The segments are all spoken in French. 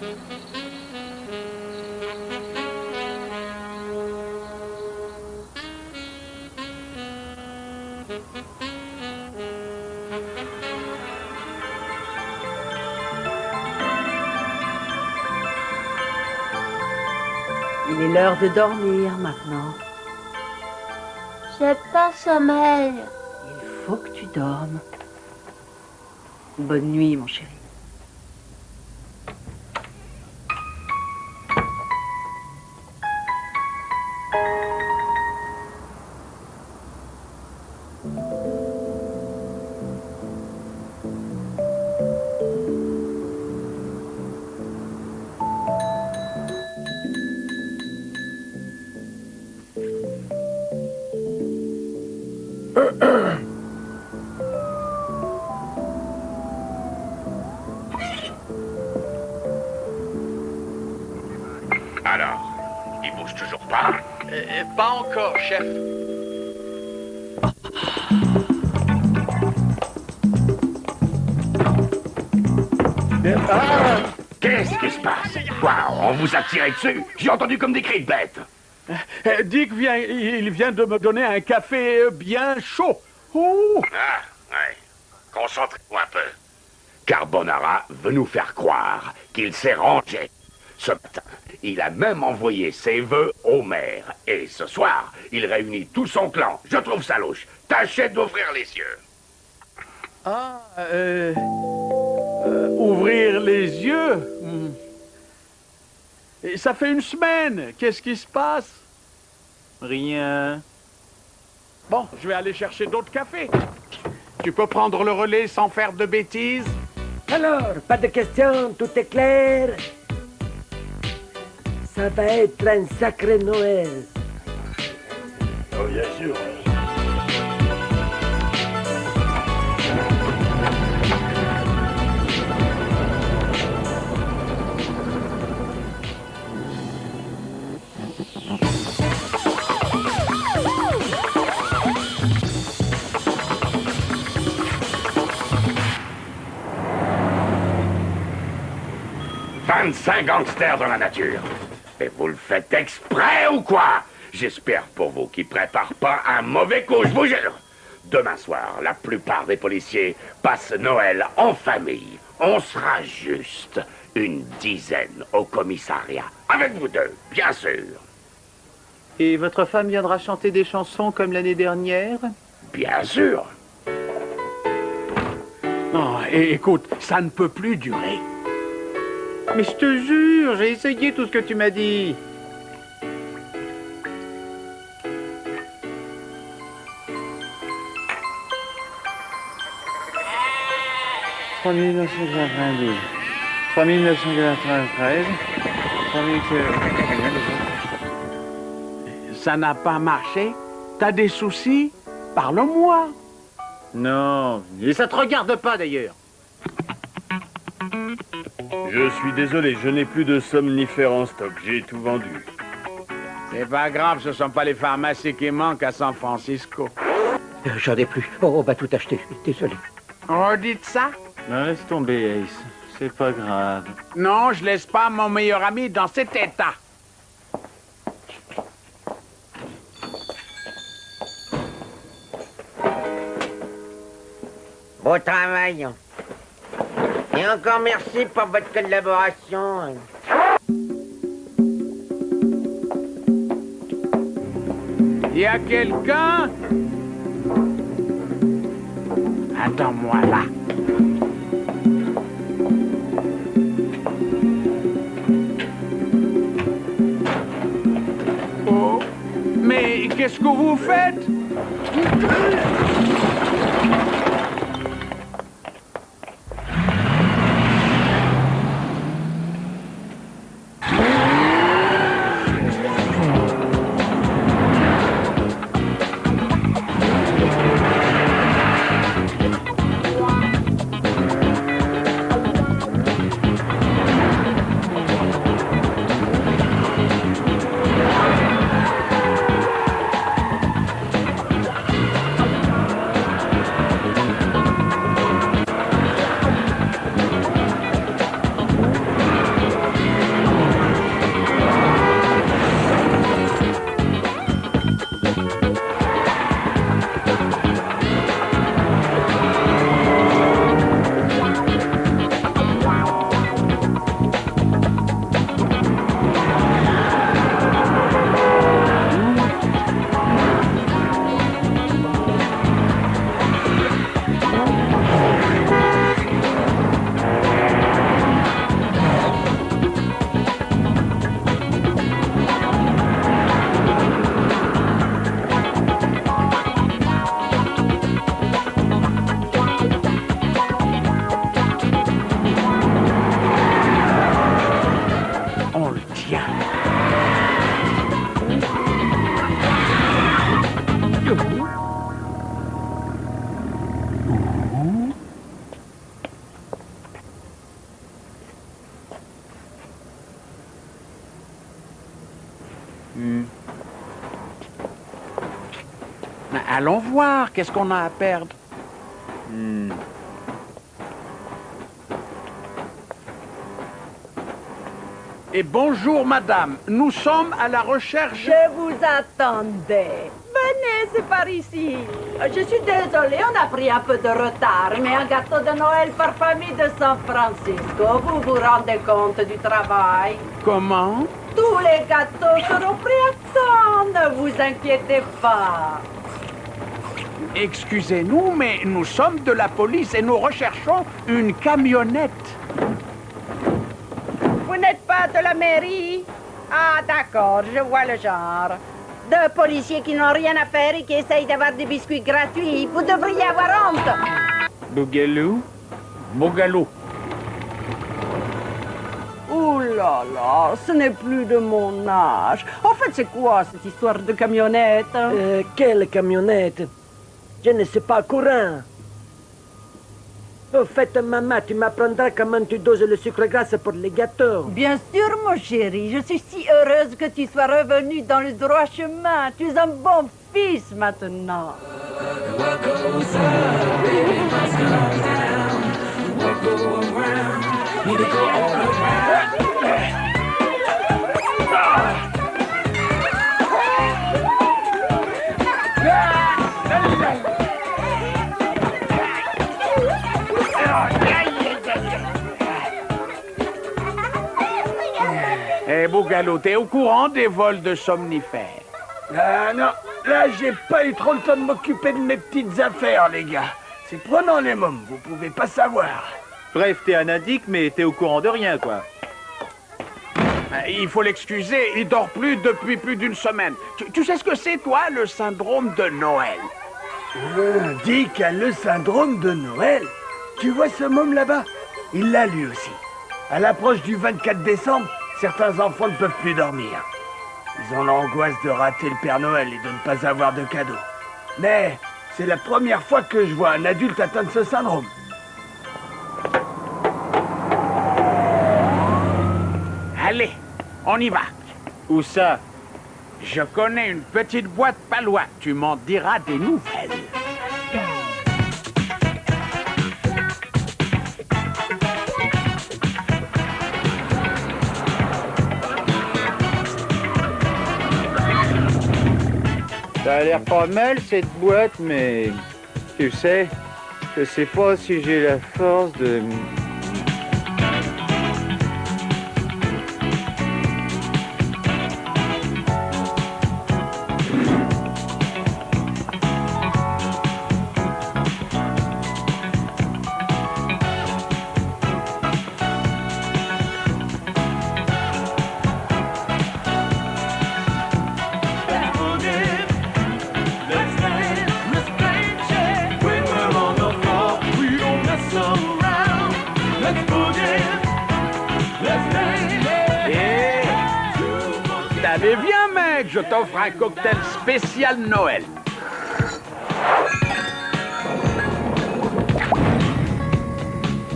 Il est l'heure de dormir maintenant. J'ai pas sommeil. Il faut que tu dormes. Bonne nuit, mon chéri. Alors, il bouge toujours pas? Pas encore, chef. Qu'est-ce qui se passe? Quoi, on vous a tiré dessus? J'ai entendu comme des cris de bêtes. Dick il vient de me donner un café bien chaud. Oh. Ah, ouais. Concentrez-vous un peu. Carbonara veut nous faire croire qu'il s'est rangé. Ce matin, il a même envoyé ses vœux au maire. Et ce soir, il réunit tout son clan. Je trouve ça louche. Tâchez d'ouvrir les yeux. Ouvrir les yeux. Et ça fait une semaine. Qu'est-ce qui se passe? Rien. Bon, je vais aller chercher d'autres cafés. Tu peux prendre le relais sans faire de bêtises? Alors, pas de questions, tout est clair. Ça va être un sacré Noël. Oh, bien sûr. «25 gangsters dans la nature. Et vous le faites exprès ou quoi? J'espère pour vous qu'ils préparent pas un mauvais coup, je vous jure. Demain soir, la plupart des policiers passent Noël en famille. On sera juste une dizaine au commissariat. Avec vous deux, bien sûr. Et votre femme viendra chanter des chansons comme l'année dernière? Bien sûr. Non, écoute, ça ne peut plus durer. Mais je te jure, j'ai essayé tout ce que tu m'as dit. « 3992, 3993, 3000... » Ça n'a pas marché? T'as des soucis? Parle-moi. Non, et ça te regarde pas d'ailleurs. Je suis désolé, je n'ai plus de somnifères en stock. J'ai tout vendu. C'est pas grave, ce sont pas les pharmacies qui manquent à San Francisco. J'en ai plus. On va tout acheter. Désolé. Redites ça? Laisse tomber, Ace. C'est pas grave. Non, je laisse pas mon meilleur ami dans cet état. Bon travail. Et encore merci pour votre collaboration. Y a quelqu'un? Attends-moi là. Oh, mais qu'est-ce que vous faites? Mais allons voir, qu'est-ce qu'on a à perdre? Et bonjour, madame. Nous sommes à la recherche... Je vous attendais. Venez, c'est par ici. Je suis désolée, on a pris un peu de retard, mais un gâteau de Noël par famille de San Francisco, vous vous rendez compte du travail? Comment? Tous les gâteaux seront prêts à temps, ne vous inquiétez pas. Excusez-nous, mais nous sommes de la police et nous recherchons une camionnette. Vous n'êtes pas de la mairie? Ah, d'accord, je vois le genre. Deux policiers qui n'ont rien à faire et qui essayent d'avoir des biscuits gratuits. Vous devriez avoir honte. Bougalou? Bougalou. Oh là là, ce n'est plus de mon âge. En fait, c'est quoi cette histoire de camionnette? Quelle camionnette? Je ne sais pas courir. Au fait, maman, tu m'apprendras comment tu doses le sucre glace pour les gâteaux. Bien sûr, mon chéri. Je suis si heureuse que tu sois revenu dans le droit chemin. Tu es un bon fils maintenant. Eh, Bougalou, t'es au courant des vols de somnifères? Ah non, là j'ai pas eu trop le temps de m'occuper de mes petites affaires, les gars. C'est prenant les mômes, vous pouvez pas savoir. Bref, t'es un indique, mais t'es au courant de rien, quoi. Il faut l'excuser, il dort plus depuis plus d'une semaine. Tu sais ce que c'est, toi, le syndrome de Noël? Dick a le syndrome de Noël. Tu vois ce môme là-bas? Il l'a lui aussi. À l'approche du 24 décembre, certains enfants ne peuvent plus dormir. Ils ont l'angoisse de rater le Père Noël et de ne pas avoir de cadeaux. Mais c'est la première fois que je vois un adulte atteint de ce syndrome. Allez, on y va. Où ça? Je connais une petite boîte pas loin. Tu m'en diras des nouvelles. Ça a l'air pas mal, cette boîte, mais... Tu sais, je sais pas si j'ai la force de... T'avais bien, mec, je t'offre un cocktail spécial Noël.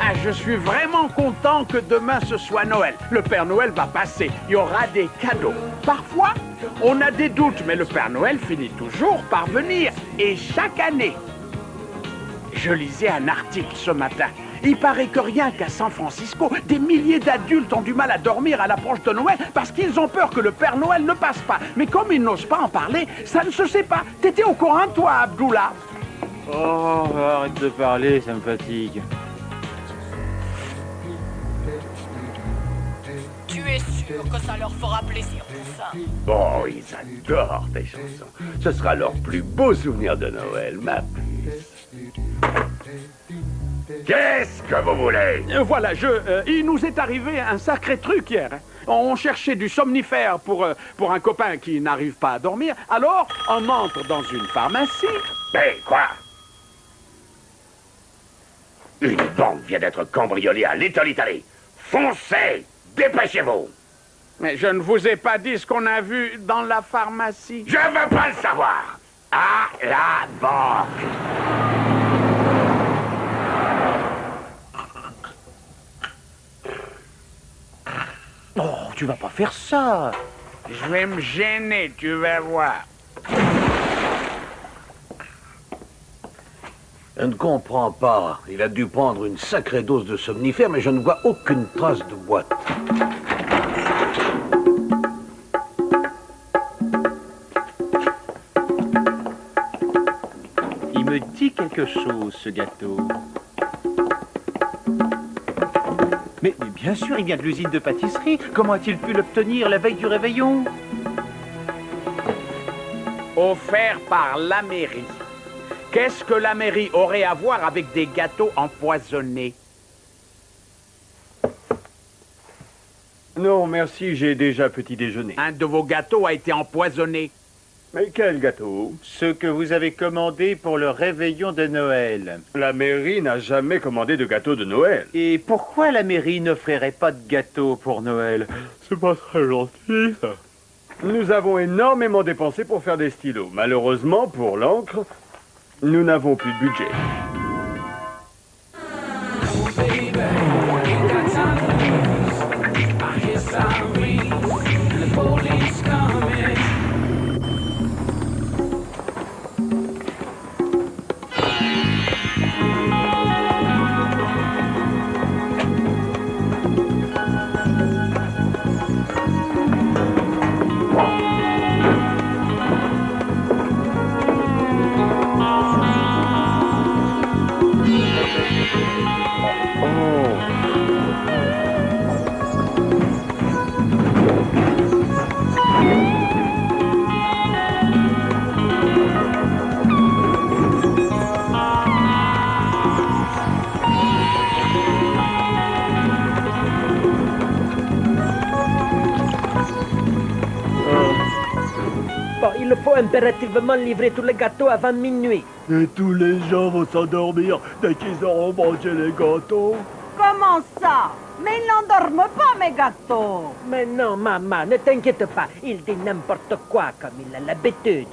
Ah, je suis vraiment content que demain ce soit Noël. Le Père Noël va passer, il y aura des cadeaux. Parfois, on a des doutes, mais le Père Noël finit toujours par venir. Et chaque année, je lisais un article ce matin. Il paraît que rien qu'à San Francisco, des milliers d'adultes ont du mal à dormir à l'approche de Noël parce qu'ils ont peur que le Père Noël ne passe pas. Mais comme ils n'osent pas en parler, ça ne se sait pas. T'étais au courant, toi, Abdullah? Oh, arrête de parler, ça me fatigue. Tu es sûr que ça leur fera plaisir tout ça? Oh, ils adorent tes chansons. Ce sera leur plus beau souvenir de Noël, ma puce. Qu'est-ce que vous voulez? Voilà, il nous est arrivé un sacré truc hier. Hein. On cherchait du somnifère pour un copain qui n'arrive pas à dormir. Alors, on entre dans une pharmacie. Mais quoi? Une banque vient d'être cambriolée à Little Italy. Foncez! Dépêchez-vous! Mais je ne vous ai pas dit ce qu'on a vu dans la pharmacie. Je veux pas le savoir! À la banque! Oh, tu vas pas faire ça. Je vais me gêner, tu vas voir. Je ne comprends pas. Il a dû prendre une sacrée dose de somnifère, mais je ne vois aucune trace de boîte. Il me dit quelque chose, ce gâteau. Mais bien sûr, il vient de l'usine de pâtisserie. Comment a-t-il pu l'obtenir la veille du réveillon? Offert par la mairie. Qu'est-ce que la mairie aurait à voir avec des gâteaux empoisonnés? Non, merci, j'ai déjà petit déjeuner. Un de vos gâteaux a été empoisonné. Mais quel gâteau? Ce que vous avez commandé pour le réveillon de Noël. La mairie n'a jamais commandé de gâteau de Noël. Et pourquoi la mairie n'offrirait pas de gâteau pour Noël? C'est pas très gentil, ça. Nous avons énormément dépensé pour faire des stylos. Malheureusement, pour l'encre, nous n'avons plus de budget. Bon, il faut impérativement livrer tous les gâteaux avant minuit. Et tous les gens vont s'endormir dès qu'ils auront mangé les gâteaux. Comment ça? Mais ils n'endorment pas, mes gâteaux. Mais non, maman, ne t'inquiète pas. Il dit n'importe quoi comme il a l'habitude.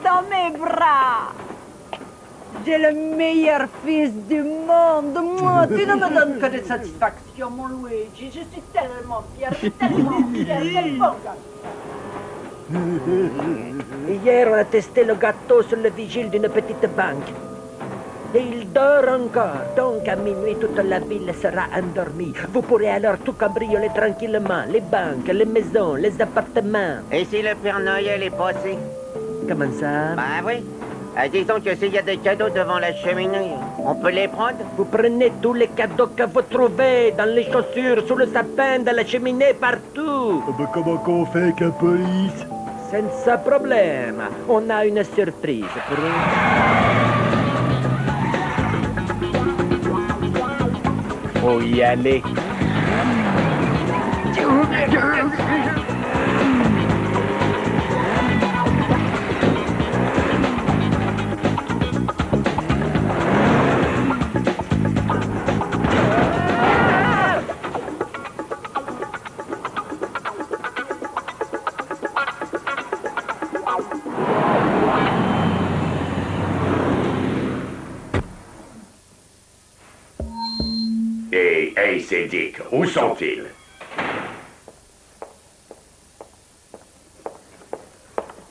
Dans mes bras. J'ai le meilleur fils du monde. Moi, tu ne me donnes que des satisfactions, mon Luigi. Je suis tellement fière, quel bon gâteau. Hier, on a testé le gâteau sur le vigile d'une petite banque. Et il dort encore. Donc, à minuit, toute la ville sera endormie. Vous pourrez alors tout cambrioler tranquillement. Les banques, les maisons, les appartements. Et si le Père Noël est passé? Comment ça? Bah oui. Disons que s'il y a des cadeaux devant la cheminée, on peut les prendre? Vous prenez tous les cadeaux que vous trouvez, dans les chaussures, sous le sapin, dans la cheminée, partout. Mais comment qu'on fait avec la police? Sans problème. On a une surprise pour vous. Faut y aller. Hey, c'est Dick. Où sont-ils?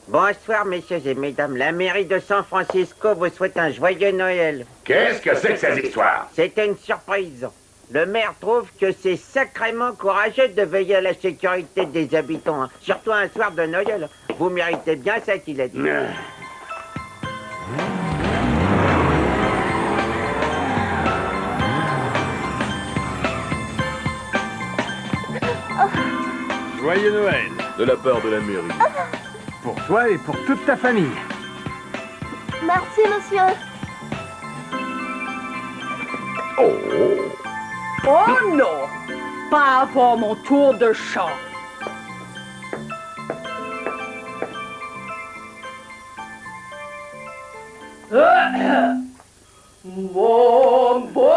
Bonsoir, messieurs et mesdames. La mairie de San Francisco vous souhaite un joyeux Noël. Qu'est-ce que c'est que ces histoires? C'était une surprise. Le maire trouve que c'est sacrément courageux de veiller à la sécurité des habitants, hein. Surtout un soir de Noël. Vous méritez bien ça qu'il a dit. Joyeux Noël. De la part de la mairie. Pour toi et pour toute ta famille. Merci, monsieur. Oh non! Pas avant mon tour de chant. Mon beau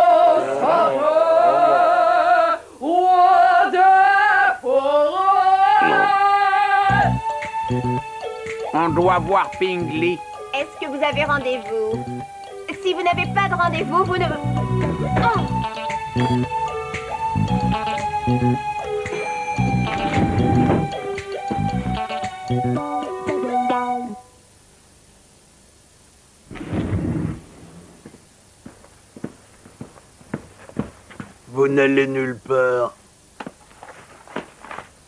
sapin, roi des forêts. On doit voir Pingley. Est-ce que vous avez rendez-vous? Si vous n'avez pas de rendez-vous, vous ne... Oh! Vous n'allez nulle part.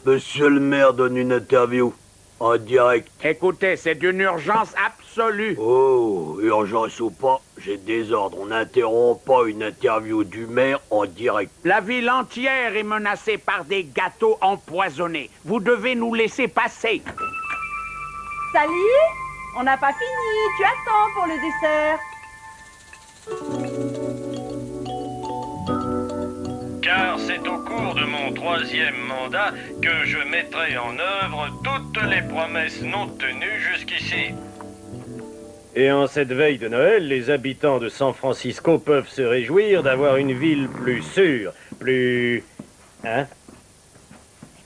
Monsieur le maire donne une interview en direct. Écoutez, c'est d'une urgence absolue. Oh, urgence ou pas, j'ai des ordres. On n'interrompt pas une interview du maire en direct. La ville entière est menacée par des gâteaux empoisonnés. Vous devez nous laisser passer. Sally, on n'a pas fini. Tu attends pour le dessert. Car c'est au cours de mon 3e mandat que je mettrai en œuvre toutes les promesses non tenues jusqu'ici. Et en cette veille de Noël, les habitants de San Francisco peuvent se réjouir d'avoir une ville plus sûre, plus... Hein?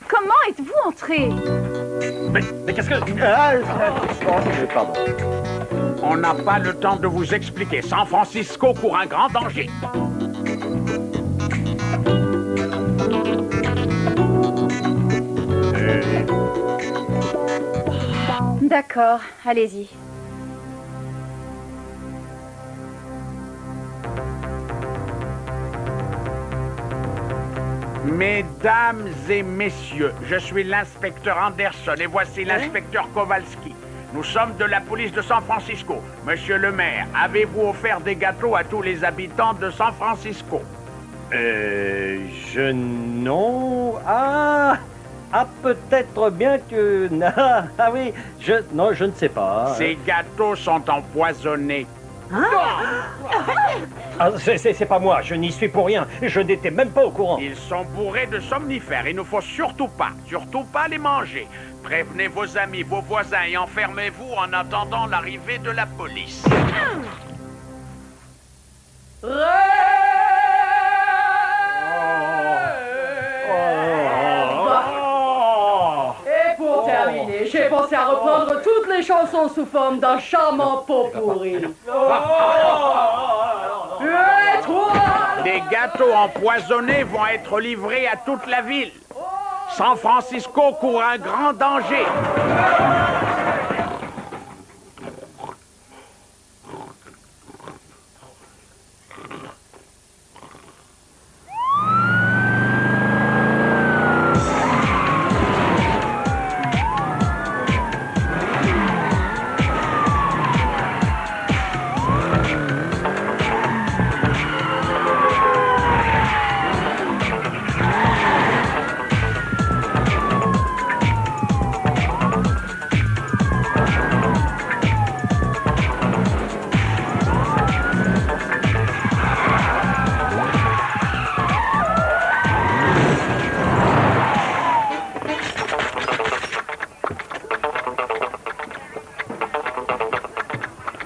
Comment êtes-vous entré? Mais qu'est-ce que... Pardon. On n'a pas le temps de vous expliquer. San Francisco court un grand danger. D'accord, allez-y. Mesdames et messieurs, je suis l'inspecteur Anderson et voici l'inspecteur Kowalski. Nous sommes de la police de San Francisco. Monsieur le maire, avez-vous offert des gâteaux à tous les habitants de San Francisco? Non... Ah, peut-être bien que... Ah oui, non, je ne sais pas. Ces gâteaux sont empoisonnés. Ah, c'est pas moi, je n'y suis pour rien. Je n'étais même pas au courant. Ils sont bourrés de somnifères. Il ne faut surtout pas les manger. Prévenez vos amis, vos voisins et enfermez-vous en attendant l'arrivée de la police. Et pour terminer, j'ai pensé à reprendre toutes les chansons sous forme d'un charmant pot pourri. Et toi? Des gâteaux empoisonnés vont être livrés à toute la ville. San Francisco court un grand danger.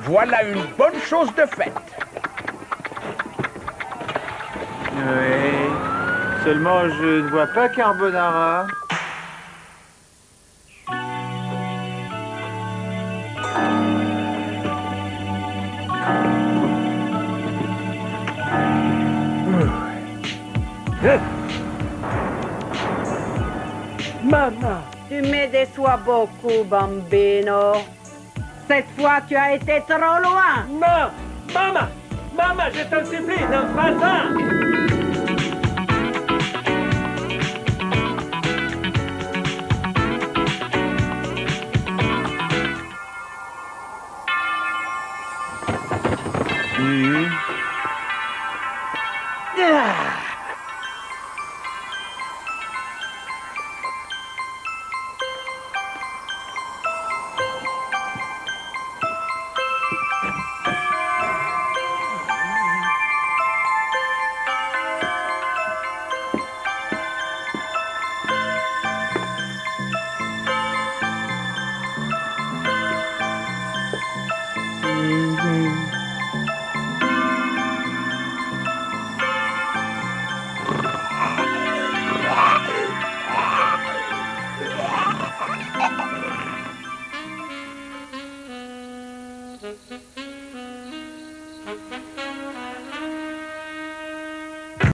Voilà une bonne chose de faite. Oui. Seulement, je ne vois pas carbonara. Maman, tu me déçois beaucoup, bambino. Cette fois, tu as été trop loin. Maman, je te supplie, ne pas ça. Ah.